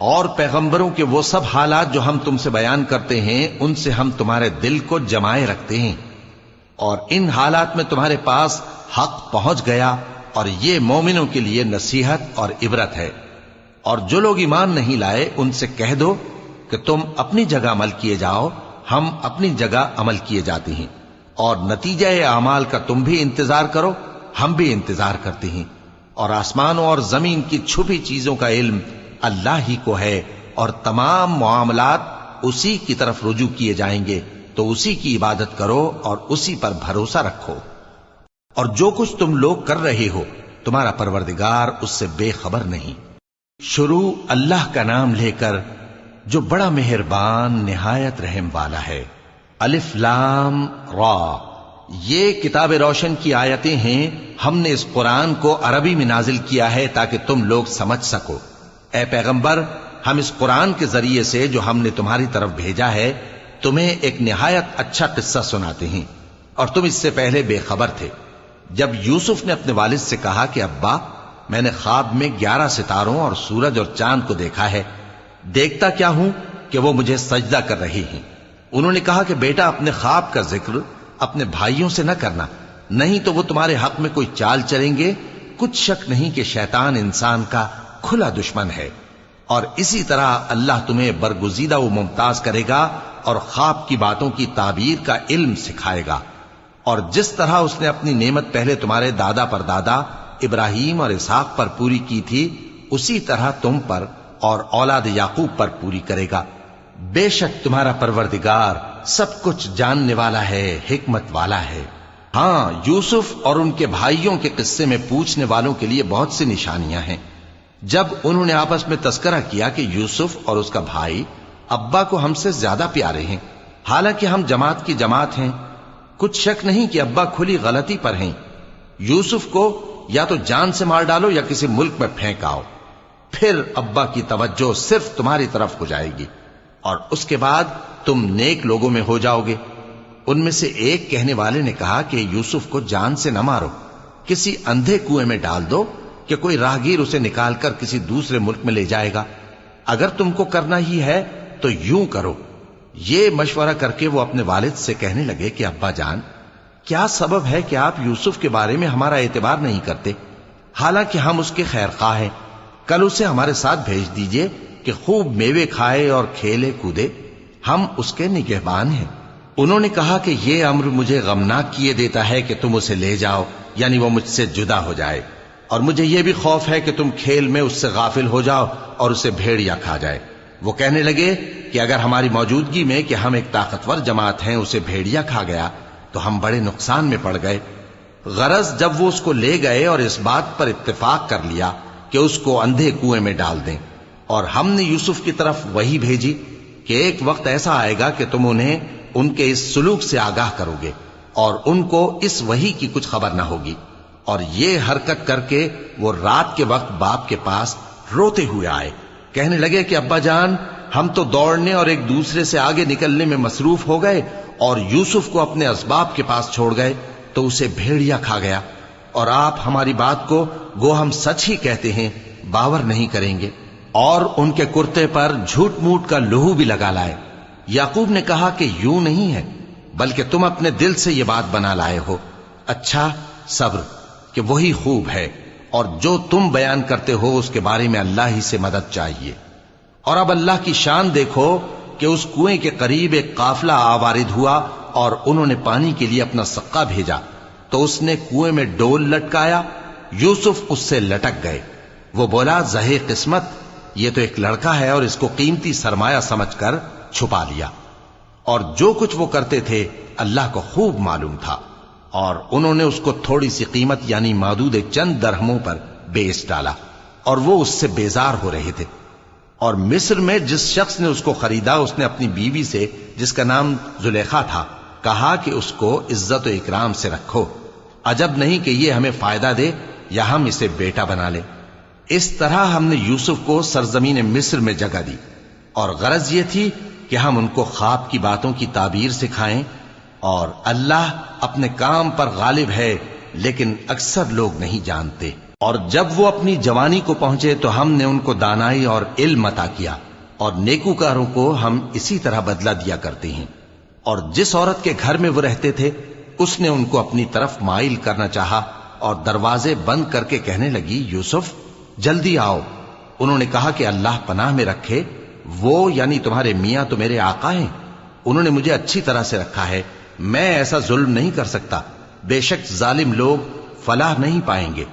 اور پیغمبروں کے وہ سب حالات جو ہم تم سے بیان کرتے ہیں ان سے ہم تمہارے دل کو جمائے رکھتے ہیں، اور ان حالات میں تمہارے پاس حق پہنچ گیا اور یہ مومنوں کے لیے نصیحت اور عبرت ہے۔ اور جو لوگ ایمان نہیں لائے ان سے کہہ دو کہ تم اپنی جگہ عمل کیے جاؤ، ہم اپنی جگہ عمل کیے جاتے ہیں، اور نتیجہ اعمال کا تم بھی انتظار کرو، ہم بھی انتظار کرتے ہیں۔ اور آسمانوں اور زمین کی چھپی چیزوں کا علم اللہ ہی کو ہے، اور تمام معاملات اسی کی طرف رجوع کیے جائیں گے، تو اسی کی عبادت کرو اور اسی پر بھروسہ رکھو۔ اور جو کچھ تم لوگ کر رہے ہو تمہارا پروردگار اس سے بے خبر نہیں۔ شروع اللہ کا نام لے کر جو بڑا مہربان نہایت رحم والا ہے۔ الف لام را، یہ کتاب روشن کی آیتیں ہیں۔ ہم نے اس قرآن کو عربی میں نازل کیا ہے تاکہ تم لوگ سمجھ سکو۔ اے پیغمبر، ہم اس قرآن کے ذریعے سے جو ہم نے تمہاری طرف بھیجا ہے تمہیں ایک نہایت اچھا قصہ سناتے ہیں، اور تم اس سے پہلے بے خبر تھے۔ جب یوسف نے اپنے والد سے کہا کہ ابا، میں نے خواب میں 11 ستاروں اور سورج اور چاند کو دیکھا ہے، دیکھتا کیا ہوں کہ وہ مجھے سجدہ کر رہی ہیں۔ انہوں نے کہا کہ بیٹا، اپنے خواب کا ذکر اپنے بھائیوں سے نہ کرنا، نہیں تو وہ تمہارے حق میں کوئی چال چلیں گے۔ کچھ شک نہیں کہ شیطان انسان کا کھلا دشمن ہے، اور اسی طرح اللہ تمہیں برگزیدہ و ممتاز کرے گا اور خواب کی باتوں کی تعبیر کا علم سکھائے گا۔ اور جس طرح اس نے اپنی نعمت پہلے تمہارے دادا پر دادا ابراہیم اور اسحاق پر پوری کی تھی، اسی طرح تم پر اور اولاد یعقوب پر پوری کرے گا۔ بے شک تمہارا پروردگار سب کچھ جاننے والا ہے، حکمت والا ہے۔ ہاں، یوسف اور ان کے بھائیوں کے قصے میں پوچھنے والوں کے لیے بہت سی نشانیاں ہیں۔ جب انہوں نے آپس میں تذکرہ کیا کہ یوسف اور اس کا بھائی ابا کو ہم سے زیادہ پیارے ہیں، حالانکہ ہم جماعت کی جماعت ہیں، کچھ شک نہیں کہ ابا کھلی غلطی پر ہیں۔ یوسف کو یا تو جان سے مار ڈالو یا کسی ملک میں پھینک آؤ، پھر ابا کی توجہ صرف تمہاری طرف ہو جائے گی، اور اس کے بعد تم نیک لوگوں میں ہو جاؤ گے۔ ان میں سے ایک کہنے والے نے کہا کہ یوسف کو جان سے نہ مارو، کسی اندھے کنویں میں ڈال دو کہ کوئی راہگیر اسے نکال کر کسی دوسرے ملک میں لے جائے گا۔ اگر تم کو کرنا ہی ہے تو یوں کرو۔ یہ مشورہ کر کے وہ اپنے والد سے کہنے لگے کہ ابا جان، کیا سبب ہے کہ آپ یوسف کے بارے میں ہمارا اعتبار نہیں کرتے، حالانکہ ہم اس کے خیر خواہ ہیں؟ کل اسے ہمارے ساتھ بھیج دیجئے کہ خوب میوے کھائے اور کھیلے کودے، ہم اس کے نگہبان ہیں۔ انہوں نے کہا کہ یہ امر مجھے غمناک کیے دیتا ہے کہ تم اسے لے جاؤ، یعنی وہ مجھ سے جدا ہو جائے، اور مجھے یہ بھی خوف ہے کہ تم کھیل میں اس سے غافل ہو جاؤ اور اسے بھیڑیا کھا جائے۔ وہ کہنے لگے کہ اگر ہماری موجودگی میں کہ ہم ایک طاقتور جماعت ہیں اسے بھیڑیا کھا گیا تو ہم بڑے نقصان میں پڑ گئے۔ غرض جب وہ اس کو لے گئے اور اس بات پر اتفاق کر لیا کہ اس کو اندھے کنویں میں ڈال دیں، اور ہم نے یوسف کی طرف وحی بھیجی کہ ایک وقت ایسا آئے گا کہ تم انہیں ان کے اس سلوک سے آگاہ کرو گے، اور ان کو اس وحی کی کچھ خبر نہ ہوگی۔ اور یہ حرکت کر کے وہ رات کے وقت باپ کے پاس روتے ہوئے آئے، کہنے لگے کہ ابا جان، ہم تو دوڑنے اور ایک دوسرے سے آگے نکلنے میں مصروف ہو گئے اور یوسف کو اپنے اسباب کے پاس چھوڑ گئے تو اسے بھیڑیا کھا گیا، اور آپ ہماری بات کو گو ہم سچ ہی کہتے ہیں باور نہیں کریں گے۔ اور ان کے کرتے پر جھوٹ موٹ کا لہو بھی لگا لائے۔ یعقوب نے کہا کہ یوں نہیں ہے، بلکہ تم اپنے دل سے یہ بات بنا لائے ہو۔ اچھا، صبر کہ وہی خوب ہے، اور جو تم بیان کرتے ہو اس کے بارے میں اللہ ہی سے مدد چاہیے۔ اور اب اللہ کی شان دیکھو کہ اس کنویں کے قریب ایک قافلہ آوارد ہوا اور انہوں نے پانی کے لیے اپنا سقا بھیجا، تو اس نے کنویں میں ڈول لٹکایا، یوسف اس سے لٹک گئے۔ وہ بولا، زہے قسمت، یہ تو ایک لڑکا ہے، اور اس کو قیمتی سرمایہ سمجھ کر چھپا لیا۔ اور جو کچھ وہ کرتے تھے اللہ کو خوب معلوم تھا، اور انہوں نے اس کو تھوڑی سی قیمت یعنی مادود چند درہموں پر بیچ ڈالا، اور وہ اس سے بیزار ہو رہے تھے۔ اور مصر میں جس شخص نے اس کو خریدا، اس نے اپنی بیوی سے جس کا نام زلیخا تھا کہا کہ اس کو عزت و اکرام سے رکھو، عجب نہیں کہ یہ ہمیں فائدہ دے یا ہم اسے بیٹا بنا لیں۔ اس طرح ہم نے یوسف کو سرزمین مصر میں جگہ دی، اور غرض یہ تھی کہ ہم ان کو خواب کی باتوں کی تعبیر سکھائیں، اور اللہ اپنے کام پر غالب ہے لیکن اکثر لوگ نہیں جانتے۔ اور جب وہ اپنی جوانی کو پہنچے تو ہم نے ان کو دانائی اور علم عطا کیا، اور نیکوکاروں کو ہم اسی طرح بدلہ دیا کرتے ہیں۔ اور جس عورت کے گھر میں وہ رہتے تھے اس نے ان کو اپنی طرف مائل کرنا چاہا، اور دروازے بند کر کے کہنے لگی یوسف جلدی آؤ۔ انہوں نے کہا کہ اللہ پناہ میں رکھے، وہ یعنی تمہارے میاں تو میرے آقا ہیں، انہوں نے مجھے اچھی طرح سے رکھا ہے، میں ایسا ظلم نہیں کر سکتا، بے شک ظالم لوگ فلاح نہیں پائیں گے۔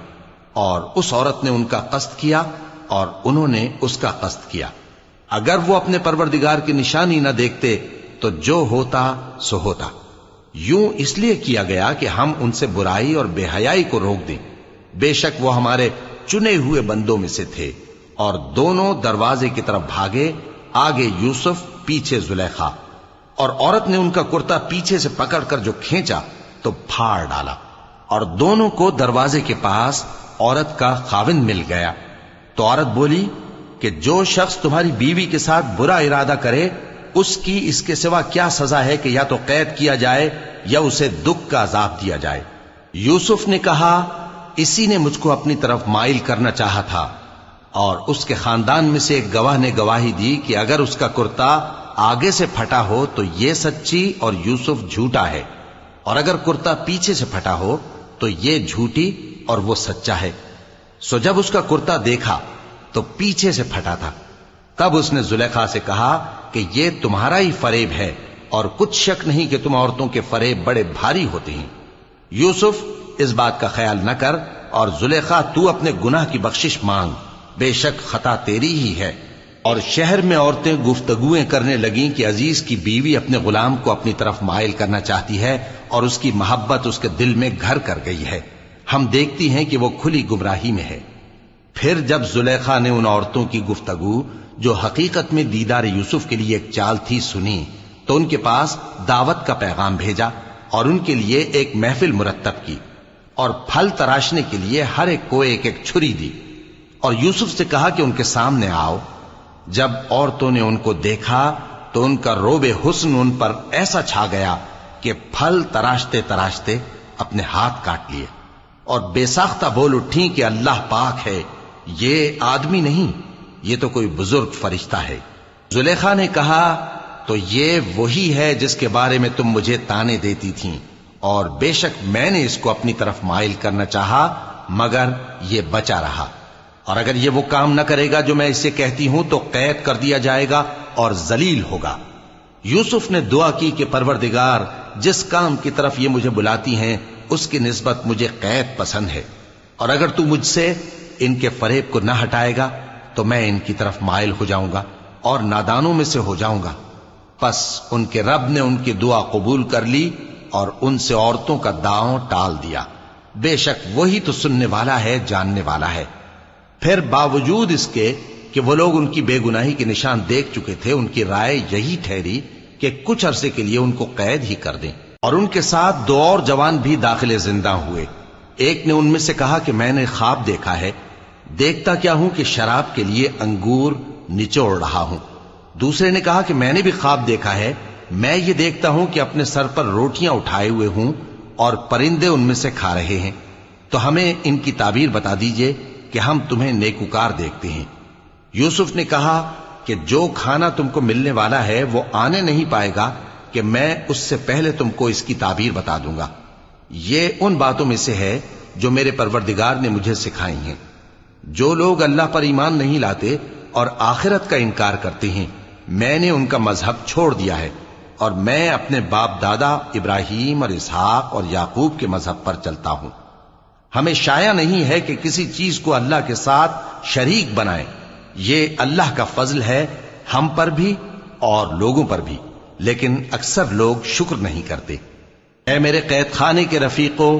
اور اس عورت نے ان کا قصد کیا اور انہوں نے اس کا قصد کیا۔ اگر وہ اپنے پروردگار کی نشانی نہ دیکھتے تو جو ہوتا سو ہوتا۔ یوں اس لیے کیا گیا کہ ہم ان سے برائی اور بے حیائی کو روک دیں، بے شک وہ ہمارے چنے ہوئے بندوں میں سے تھے۔ اور دونوں دروازے کی طرف بھاگے، آگے یوسف پیچھے زلیخا، اور عورت نے ان کا کرتا پیچھے سے پکڑ کر جو کھینچا تو پھاڑ ڈالا، اور دونوں کو دروازے کے پاس عورت کا خاوند مل گیا۔ تو عورت بولی کہ جو شخص تمہاری بیوی کے ساتھ برا ارادہ کرے اس کی اس کے سوا کیا سزا ہے کہ یا تو قید کیا جائے یا اسے دکھ کا عذاب دیا جائے۔ یوسف نے کہا اسی نے مجھ کو اپنی طرف مائل کرنا چاہا تھا، اور اس کے خاندان میں سے ایک گواہ نے گواہی دی کہ اگر اس کا کرتا آگے سے پھٹا ہو تو یہ سچی اور یوسف جھوٹا ہے، اور اگر کرتا پیچھے سے پھٹا ہو تو یہ جھوٹی اور وہ سچا ہے۔ سو جب اس کا کرتا دیکھا تو پیچھے سے پھٹا تھا، تب اس نے زلیخا سے کہا کہ یہ تمہارا ہی فریب ہے، اور کچھ شک نہیں کہ تم عورتوں کے فریب بڑے بھاری ہوتے ہیں۔ یوسف اس بات کا خیال نہ کر، اور زلیخا تو اپنے گناہ کی بخشش مانگ، بے شک خطا تیری ہی ہے۔ اور شہر میں عورتیں گفتگویں کرنے لگیں کہ عزیز کی بیوی اپنے غلام کو اپنی طرف مائل کرنا چاہتی ہے اور اس کی محبت اس کے دل میں گھر کر گئی ہے، ہم دیکھتی ہیں کہ وہ کھلی گمراہی میں ہے۔ پھر جب زلیخا نے ان عورتوں کی گفتگو جو حقیقت میں دیدار یوسف کے لیے ایک چال تھی سنی، تو ان کے پاس دعوت کا پیغام بھیجا اور ان کے لیے ایک محفل مرتب کی، اور پھل تراشنے کے لیے ہر ایک کو ایک ایک چھری دی، اور یوسف سے کہا کہ ان کے سامنے آؤ۔ جب عورتوں نے ان کو دیکھا تو ان کا روب حسن ان پر ایسا چھا گیا کہ پھل تراشتے تراشتے اپنے ہاتھ کاٹ لیے، اور بے ساختہ بول اٹھیں کہ اللہ پاک ہے، یہ آدمی نہیں، یہ تو کوئی بزرگ فرشتہ ہے۔ زلیخا نے کہا تو یہ وہی ہے جس کے بارے میں تم مجھے تانے دیتی تھیں، اور بے شک میں نے اس کو اپنی طرف مائل کرنا چاہا مگر یہ بچا رہا، اور اگر یہ وہ کام نہ کرے گا جو میں اسے کہتی ہوں تو قید کر دیا جائے گا اور ذلیل ہوگا۔ یوسف نے دعا کی کہ پروردگار جس کام کی طرف یہ مجھے بلاتی ہیں اس کی نسبت مجھے قید پسند ہے، اور اگر تو مجھ سے ان کے فریب کو نہ ہٹائے گا تو میں ان کی طرف مائل ہو جاؤں گا اور نادانوں میں سے ہو جاؤں گا۔ پس ان کے رب نے ان کی دعا قبول کر لی اور ان سے عورتوں کا داؤں ٹال دیا، بے شک وہی تو سننے والا ہے، جاننے والا ہے۔ پھر باوجود اس کے کہ وہ لوگ ان کی بے گناہی کے نشان دیکھ چکے تھے، ان کی رائے یہی ٹھہری کہ کچھ عرصے کے لیے ان کو قید ہی کر دیں، اور ان کے ساتھ دو اور جوان بھی داخل زندہ ہوئے۔ ایک نے ان میں سے کہا کہ میں نے خواب دیکھا ہے، دیکھتا کیا ہوں کہ شراب کے لیے انگور نچوڑ رہا ہوں۔ دوسرے نے کہا کہ میں نے بھی خواب دیکھا ہے، میں یہ دیکھتا ہوں کہ اپنے سر پر روٹیاں اٹھائے ہوئے ہوں اور پرندے ان میں سے کھا رہے ہیں، تو ہمیں ان کی تعبیر بتا دیجئے کہ ہم تمہیں نیکوکار دیکھتے ہیں۔ یوسف نے کہا کہ جو کھانا تم کو ملنے والا ہے وہ آنے نہیں پائے گا کہ میں اس سے پہلے تم کو اس کی تعبیر بتا دوں گا۔ یہ ان باتوں میں سے ہے جو میرے پروردگار نے مجھے سکھائی ہیں۔ جو لوگ اللہ پر ایمان نہیں لاتے اور آخرت کا انکار کرتے ہیں، میں نے ان کا مذہب چھوڑ دیا ہے، اور میں اپنے باپ دادا ابراہیم اور اسحاق اور یعقوب کے مذہب پر چلتا ہوں۔ ہمیں شایع نہیں ہے کہ کسی چیز کو اللہ کے ساتھ شریک بنائیں، یہ اللہ کا فضل ہے ہم پر بھی اور لوگوں پر بھی، لیکن اکثر لوگ شکر نہیں کرتے۔ اے میرے قید خانے کے رفیقو،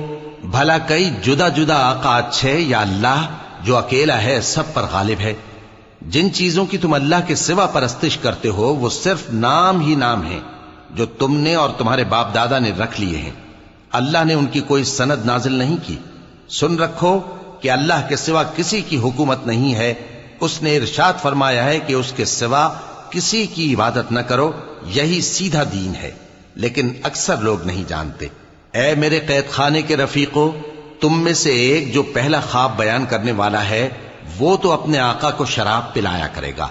بھلا کئی جدا جدا آقا اچھے یا اللہ جو اکیلا ہے سب پر غالب ہے؟ جن چیزوں کی تم اللہ کے سوا پرستش کرتے ہو وہ صرف نام ہی نام ہیں جو تم نے اور تمہارے باپ دادا نے رکھ لیے ہیں، اللہ نے ان کی کوئی سند نازل نہیں کی۔ سن رکھو کہ اللہ کے سوا کسی کی حکومت نہیں ہے، اس نے ارشاد فرمایا ہے کہ اس کے سوا کسی کی عبادت نہ کرو، یہی سیدھا دین ہے، لیکن اکثر لوگ نہیں جانتے۔ اے میرے قید خانے کے رفیقو، تم میں سے ایک جو پہلا خواب بیان کرنے والا ہے وہ تو اپنے آقا کو شراب پلایا کرے گا،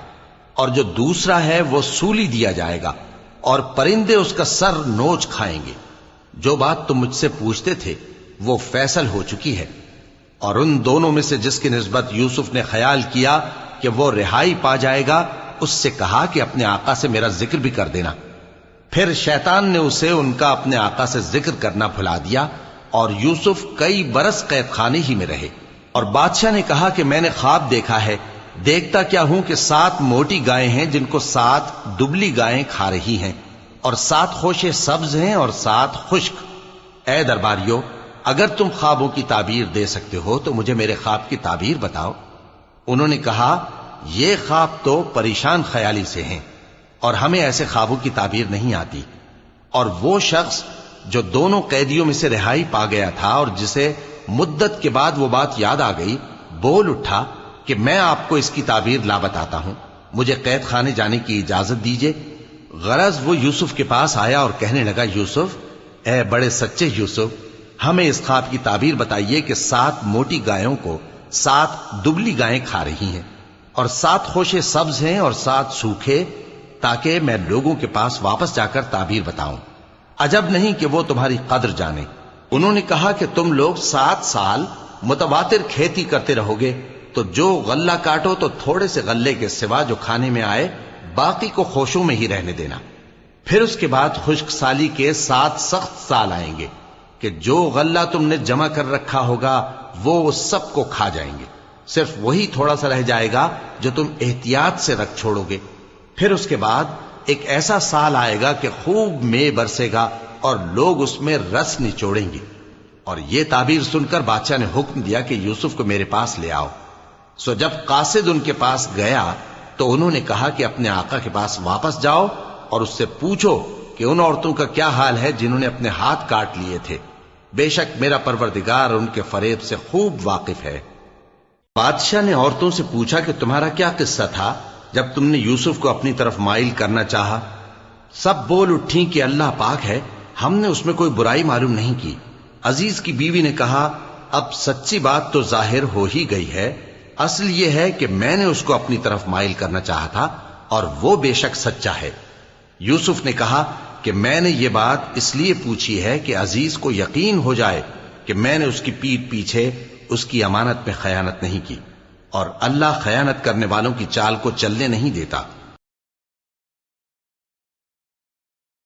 اور جو دوسرا ہے وہ سولی دیا جائے گا، اور پرندے اس کا سر نوچ کھائیں گے۔ جو بات تم مجھ سے پوچھتے تھے وہ فیصل ہو چکی ہے، اور ان دونوں میں سے جس کی نسبت یوسف نے خیال کیا کہ وہ رہائی پا جائے گا، اس سے کہا کہ اپنے آقا سے میرا ذکر بھی کر دینا۔ پھر شیطان نے اسے ان کا اپنے آقا سے ذکر کرنا بھلا دیا، اور یوسف کئی برس قید خانے ہی میں رہے۔ اور بادشاہ نے کہا کہ میں نے خواب دیکھا ہے، دیکھتا کیا ہوں کہ 7 موٹی گائیں ہیں جن کو 7 دبلی گائیں کھا رہی ہیں، اور 7 خوشے سبز ہیں اور 7 خشک۔ اے درباریو، اگر تم خوابوں کی تعبیر دے سکتے ہو تو مجھے میرے خواب کی تعبیر بتاؤ۔ انہوں نے کہا، یہ خواب تو پریشان خیالی سے ہیں اور ہمیں ایسے خوابوں کی تعبیر نہیں آتی۔ اور وہ شخص جو دونوں قیدیوں میں سے رہائی پا گیا تھا اور جسے مدت کے بعد وہ بات یاد آ گئی، بول اٹھا کہ میں آپ کو اس کی تعبیر لا بتاتا ہوں، مجھے قید خانے جانے کی اجازت دیجیے۔ غرض وہ یوسف کے پاس آیا اور کہنے لگا، یوسف، اے بڑے سچے یوسف، ہمیں اس خواب کی تعبیر بتائیے کہ 7 موٹی گایوں کو 7 دبلی گائیں کھا رہی ہیں، اور 7 خوشے سبز ہیں اور 7 سوکھے، تاکہ میں لوگوں کے پاس واپس جا کر تعبیر بتاؤں۔ عجب نہیں کہ وہ تمہاری قدر جانے۔ انہوں نے کہا کہ تم لوگ 7 سال متواتر کھیتی کرتے رہو گے، تو جو غلہ کاٹو تو تھوڑے سے غلے کے سوا جو کھانے میں آئے باقی کو خوشوں میں ہی رہنے دینا۔ پھر اس کے بعد خشک سالی کے 7 سخت سال آئیں گے کہ جو غلہ تم نے جمع کر رکھا ہوگا وہ اس سب کو کھا جائیں گے، صرف وہی تھوڑا سا رہ جائے گا جو تم احتیاط سے رکھ چھوڑو گے۔ پھر اس کے بعد ایک ایسا سال آئے گا کہ خوب مے برسے گا اور لوگ اس میں رس نچوڑیں گے۔ اور یہ تعبیر سن کر بادشاہ نے حکم دیا کہ یوسف کو میرے پاس لے آؤ۔ سو جب قاصد ان کے پاس گیا تو انہوں نے کہا کہ اپنے آقا کے پاس واپس جاؤ اور اس سے پوچھو کہ ان عورتوں کا کیا حال ہے جنہوں نے اپنے ہاتھ کاٹ لیے تھے، بے شک میرا پروردگار ان کے فریب سے خوب واقف ہے۔ بادشاہ نے عورتوں سے پوچھا کہ تمہارا کیا قصہ تھا جب تم نے یوسف کو اپنی طرف مائل کرنا چاہا؟ سب بول اٹھیں کہ اللہ پاک ہے، ہم نے اس میں کوئی برائی معلوم نہیں کی۔ عزیز کی بیوی نے کہا، اب سچی بات تو ظاہر ہو ہی گئی ہے، اصل یہ ہے کہ میں نے اس کو اپنی طرف مائل کرنا چاہا تھا اور وہ بے شک سچا ہے۔ یوسف نے کہا کہ میں نے یہ بات اس لیے پوچھی ہے کہ عزیز کو یقین ہو جائے کہ میں نے اس کی پیٹھ پیچھے اس کی امانت میں خیانت نہیں کی، اور اللہ خیانت کرنے والوں کی چال کو چلنے نہیں دیتا۔